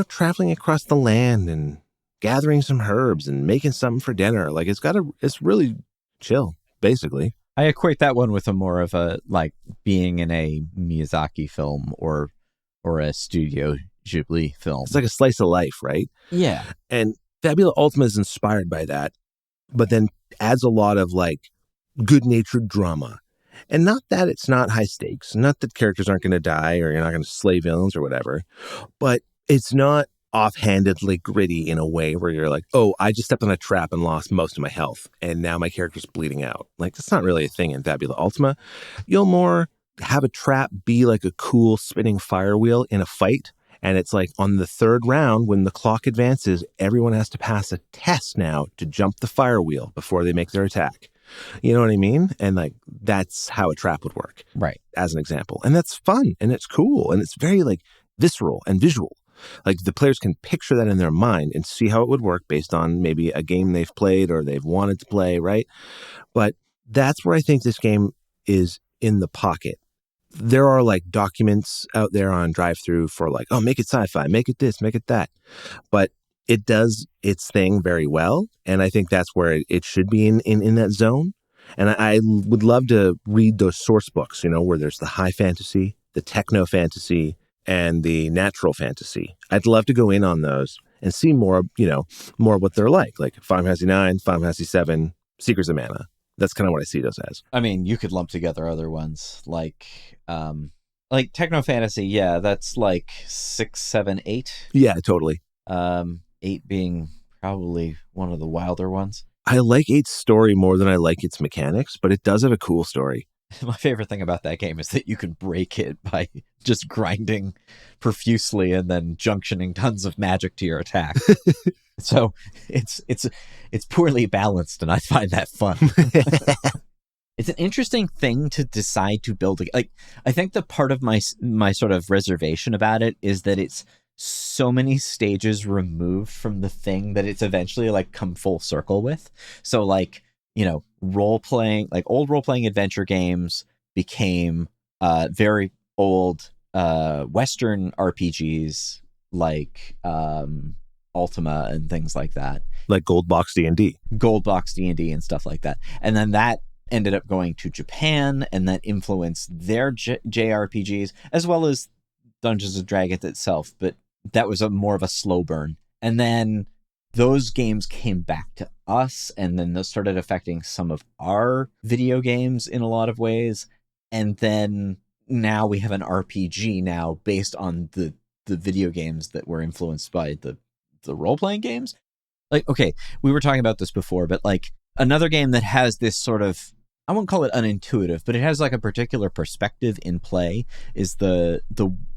traveling across the land and gathering some herbs and making something for dinner. Like, it's really chill, basically. I equate that one with a more of a, like, being in a Miyazaki film or a Studio Ghibli film. It's like a slice of life, right? Yeah. And Fabula Ultima is inspired by that, but then adds a lot of, like, good-natured drama. And not that it's not high stakes, not that characters aren't going to die or you're not going to slay villains or whatever, but it's not offhandedly gritty in a way where you're like, oh, I just stepped on a trap and lost most of my health, and now my character's bleeding out. Like, that's not really a thing in Fabula Ultima. You'll more have a trap be like a cool spinning fire wheel in a fight, and it's like on the third round, when the clock advances, everyone has to pass a test now to jump the fire wheel before they make their attack. You know what I mean? And, like, that's how a trap would work. Right. As an example. And that's fun, and it's cool, and it's very, like, visceral and visual. Like, the players can picture that in their mind and see how it would work based on maybe a game they've played or they've wanted to play, right? But that's where I think this game is in the pocket. There are, like, documents out there on drive-thru for, like, oh, make it sci-fi, make it this, make it that. But it does its thing very well, and I think that's where it should be in that zone. And I would love to read those source books, where there's the high fantasy, the techno fantasy, and the natural fantasy. I'd love to go in on those and see more what they're like Final Fantasy 9, Final Fantasy 7, Secrets of Mana. That's kind of what I see those as. I mean, you could lump together other ones like techno fantasy. Yeah, that's like 6, 7, 8. Yeah, totally. 8 being probably one of the wilder ones. I like 8's story more than I like its mechanics, but it does have a cool story. My favorite thing about that game is that you can break it by just grinding profusely and then junctioning tons of magic to your attack. So it's poorly balanced, and I find that fun. It's an interesting thing to decide to build. I think the part of my sort of reservation about it is that it's so many stages removed from the thing that it's eventually, like, come full circle with. So, like, role-playing, like, old role-playing adventure games became very old Western RPGs like Ultima and things like that. Like Gold Box D&D. Gold Box D&D and stuff like that. And then that ended up going to Japan, and that influenced their JRPGs, as well as Dungeons & Dragons itself. But that was more of a slow burn. And then those games came back to us, and then those started affecting some of our video games in a lot of ways. And then now we have an RPG now based on the video games that were influenced by the role-playing games. Like, okay, we were talking about this before, but, like, another game that has this sort of, I won't call it unintuitive, but it has, like, a particular perspective in play is the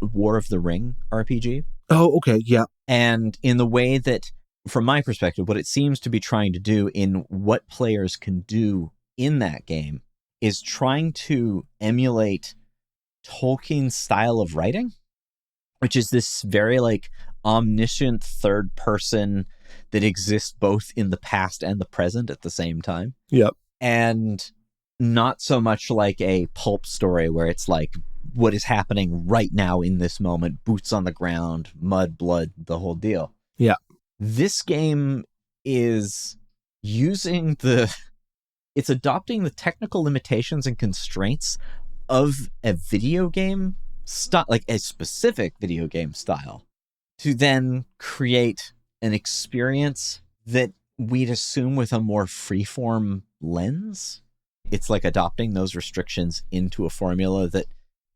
War of the Ring RPG. Oh, okay, yeah. And in the way that, from my perspective, what it seems to be trying to do in what players can do in that game is trying to emulate Tolkien's style of writing, which is this very, like, omniscient third person that exists both in the past and the present at the same time. Yep. And not so much like a pulp story where it's like what is happening right now in this moment, boots on the ground, mud, blood, the whole deal. Yeah. This game is it's adopting the technical limitations and constraints of a video game style, like a specific video game style, to then create an experience that we'd assume with a more freeform lens. It's like adopting those restrictions into a formula that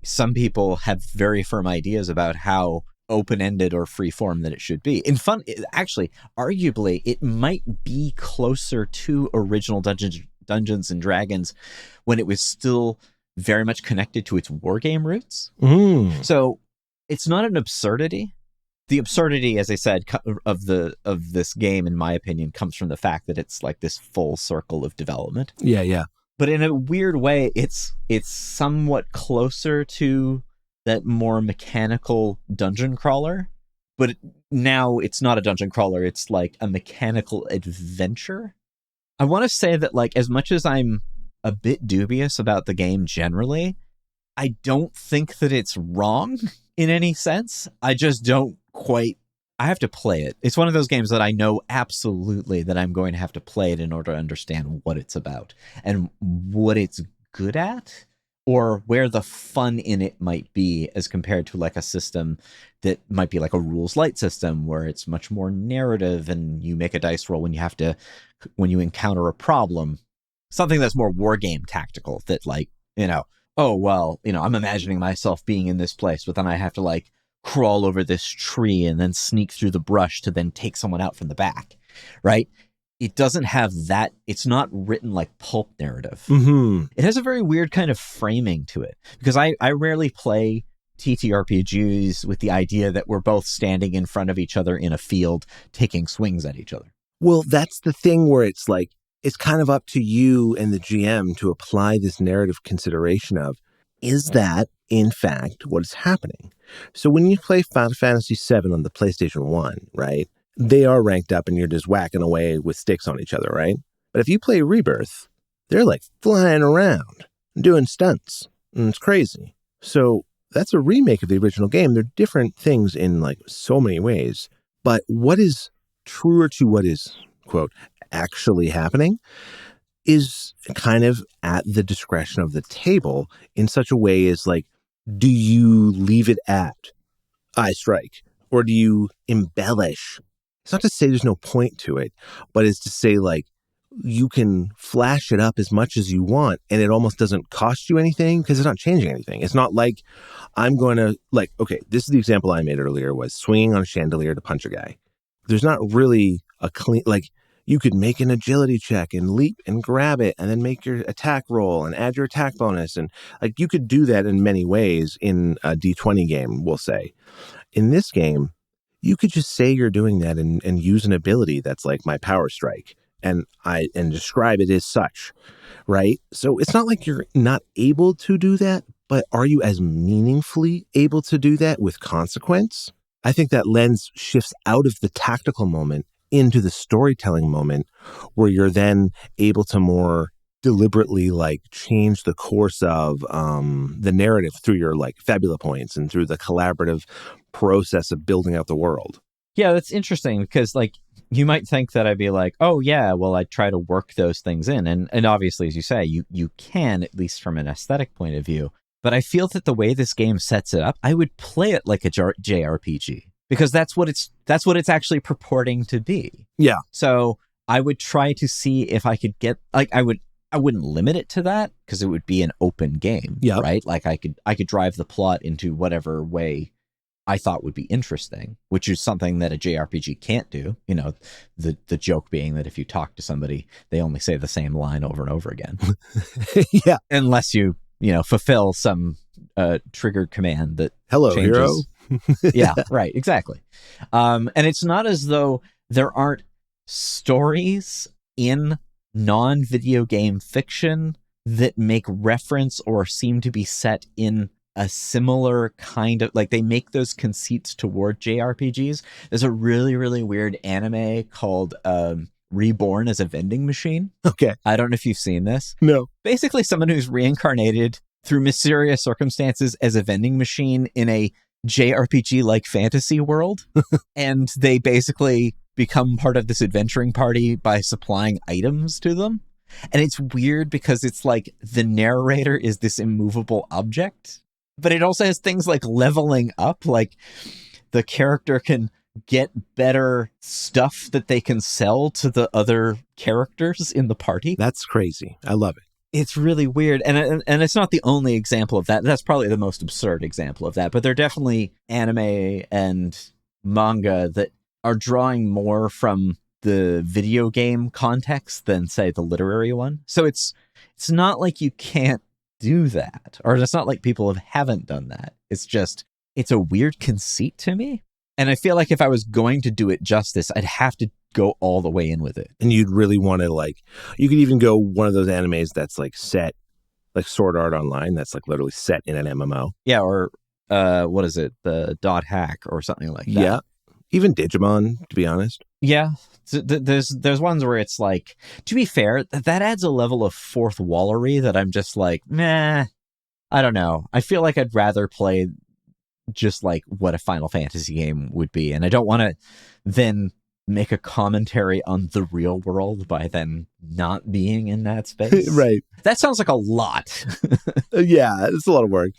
some people have very firm ideas about how open-ended or free form that it should be. Actually, arguably, it might be closer to original Dungeons and Dragons when it was still very much connected to its wargame roots. So it's not an absurdity. The absurdity, as I said, of this game, in my opinion, comes from the fact that it's like this full circle of development. Yeah. But in a weird way, it's somewhat closer to that more mechanical dungeon crawler. But now it's not a dungeon crawler. It's like a mechanical adventure. I want to say that, like, as much as I'm a bit dubious about the game generally, I don't think that it's wrong in any sense. I just don't quite... I have to play it. It's one of those games that I know absolutely that I'm going to have to play it in order to understand what it's about and what it's good at, or where the fun in it might be as compared to like a system that might be like a rules light system where it's much more narrative and you make a dice roll when you encounter a problem. Something that's more war game tactical that, like, oh, well, I'm imagining myself being in this place, but then I have to like crawl over this tree and then sneak through the brush to then take someone out from the back, right? It doesn't have that. It's not written like pulp narrative. It has a very weird kind of framing to it, because I rarely play TTRPGs with the idea that we're both standing in front of each other in a field taking swings at each other. Well, that's the thing where it's like, it's kind of up to you and the GM to apply this narrative consideration of, is that in fact what is happening? So when you play Final Fantasy VII on the PlayStation 1, right, they are ranked up and you're just whacking away with sticks on each other, right? But if you play Rebirth, they're like flying around, doing stunts, and it's crazy. So that's a remake of the original game. They're different things in like so many ways. But what is truer to what is, quote, actually happening is kind of at the discretion of the table in such a way as like, do you leave it at I strike, or do you embellish? It's not to say there's no point to it, but it's to say like, you can flash it up as much as you want and it almost doesn't cost you anything because it's not changing anything. It's not like I'm going to like, okay, this is the example I made earlier, was swinging on a chandelier to punch a guy. There's not really a clean, like, you could make an agility check and leap and grab it and then make your attack roll and add your attack bonus. And like, you could do that in many ways in a D20 game, we'll say. In this game, you could just say you're doing that and use an ability that's like my power strike and describe it as such, right? So it's not like you're not able to do that, but are you as meaningfully able to do that with consequence? I think that lens shifts out of the tactical moment into the storytelling moment, where you're then able to more deliberately like change the course of the narrative through your like Fabula points and through the collaborative process of building out the world. Yeah, that's interesting, because like you might think that I'd be like, oh yeah, well, I try to work those things in, and obviously, as you say, you can, at least from an aesthetic point of view. But I feel that the way this game sets it up, I would play it like a JRPG. Because that's what it's actually purporting to be. Yeah. So I would try to see if I could get, like, I wouldn't limit it to that, because it would be an open game, right? Like I could drive the plot into whatever way I thought would be interesting, which is something that a JRPG can't do. The joke being that if you talk to somebody, they only say the same line over and over again. Yeah. Unless you fulfill some triggered command that hello, changes. Hero. Yeah, right, exactly. And it's not as though there aren't stories in non-video game fiction that make reference or seem to be set in a similar kind of, like, they make those conceits toward JRPGs. There's a really, really weird anime called Reborn as a Vending Machine. Okay. I don't know if you've seen this. No. Basically, someone who's reincarnated through mysterious circumstances as a vending machine in a JRPG-like fantasy world. And they basically become part of this adventuring party by supplying items to them. And it's weird because it's like the narrator is this immovable object, but it also has things like leveling up, like the character can get better stuff that they can sell to the other characters in the party. That's crazy. I love it. It's really weird. And it's not the only example of that. That's probably the most absurd example of that. But there are definitely anime and manga that are drawing more from the video game context than, say, the literary one. So it's not like you can't do that, or it's not like people haven't done that. It's just, it's a weird conceit to me. And I feel like if I was going to do it justice, I'd have to go all the way in with it. And you'd really want to, like, you could even go one of those animes that's like set, like Sword Art Online, that's like literally set in an MMO. Yeah, or what is it? The Dot Hack or something like that. Yeah. Even Digimon, to be honest. Yeah. There's ones where it's like, to be fair, that adds a level of fourth wallery that I'm just like, nah, I don't know. I feel like I'd rather play just like what a Final Fantasy game would be. And I don't want to then make a commentary on the real world by then not being in that space. Right. That sounds like a lot. Yeah, it's a lot of work.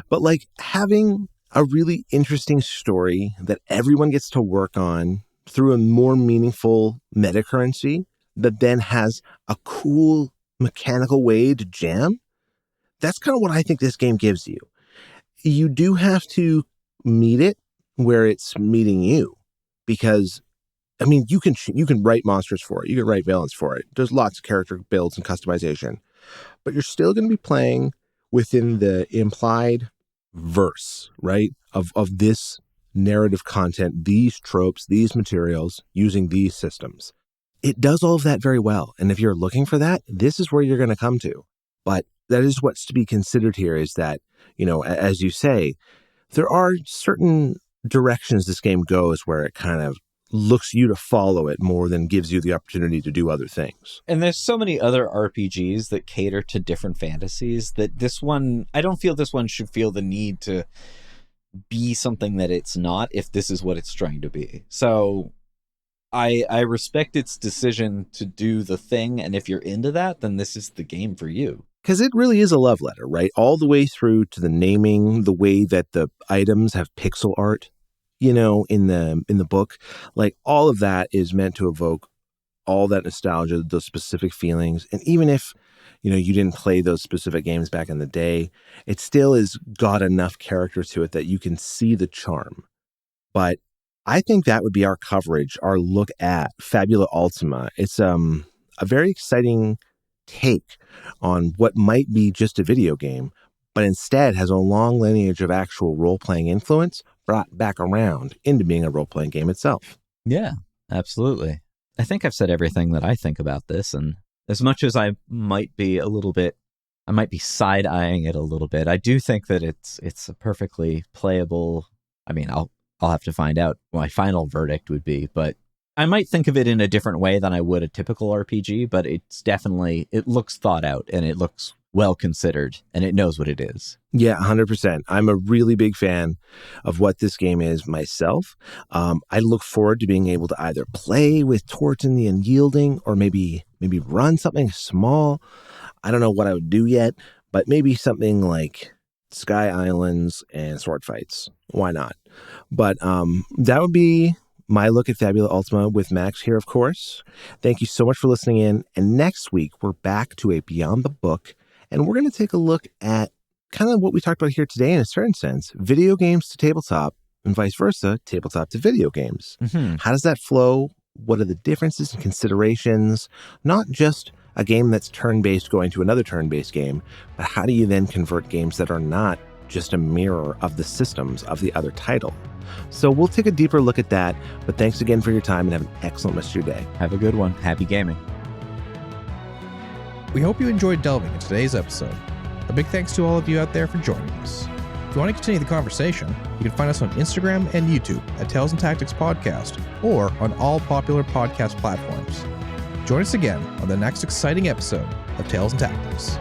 But like having a really interesting story that everyone gets to work on through a more meaningful meta currency that then has a cool mechanical way to jam, that's kind of what I think this game gives you. You do have to meet it where it's meeting you, because I mean, you can write monsters for it. You can write villains for it. There's lots of character builds and customization, but you're still going to be playing within the implied verse, right? Of this narrative content, these tropes, these materials, using these systems. It does all of that very well. And if you're looking for that, this is where you're going to come to. But that is what's to be considered here, is that, you know, as you say, there are certain directions this game goes where it kind of looks you to follow it more than gives you the opportunity to do other things. And there's so many other RPGs that cater to different fantasies that this one, I don't feel this one should feel the need to be something that it's not if this is what it's trying to be. So I respect its decision to do the thing, and if you're into that, then this is the game for you. Because it really is a love letter, right? All the way through to the naming, the way that the items have pixel art, you know, in the book. Like, all of that is meant to evoke all that nostalgia, those specific feelings. And even if, you know, you didn't play those specific games back in the day, it still has got enough character to it that you can see the charm. But I think that would be our coverage, our look at Fabula Ultima. It's a very exciting take on what might be just a video game, but instead has a long lineage of actual role-playing influence brought back around into being a role-playing game itself. Yeah, absolutely. I think I've said everything that I think about this, and as much as I might be side-eyeing it a little bit, I do think that it's a perfectly playable. I mean, I'll have to find out what my final verdict would be, but I might think of it in a different way than I would a typical RPG, but it's definitely, it looks thought out and it looks well considered and it knows what it is. Yeah, 100%. I'm a really big fan of what this game is myself. I look forward to being able to either play with Torts and the Unyielding, or maybe run something small. I don't know what I would do yet, but maybe something like Sky Islands and sword fights. Why not? But that would be my look at Fabula Ultima with Max here, of course. Thank you so much for listening in. And next week, we're back to a Beyond the Book, and we're going to take a look at kind of what we talked about here today in a certain sense, video games to tabletop and vice versa, tabletop to video games. Mm-hmm. How does that flow? What are the differences and considerations? Not just a game that's turn-based going to another turn-based game, but how do you then convert games that are not just a mirror of the systems of the other title? So we'll take a deeper look at that, but thanks again for your time and have an excellent rest of your day. Have a good one. Happy gaming. We hope you enjoyed delving into today's episode. A big thanks to all of you out there for joining us. If you want to continue the conversation, you can find us on Instagram and YouTube at Tales and Tactics Podcast, or on all popular podcast platforms. Join us again on the next exciting episode of Tales and Tactics.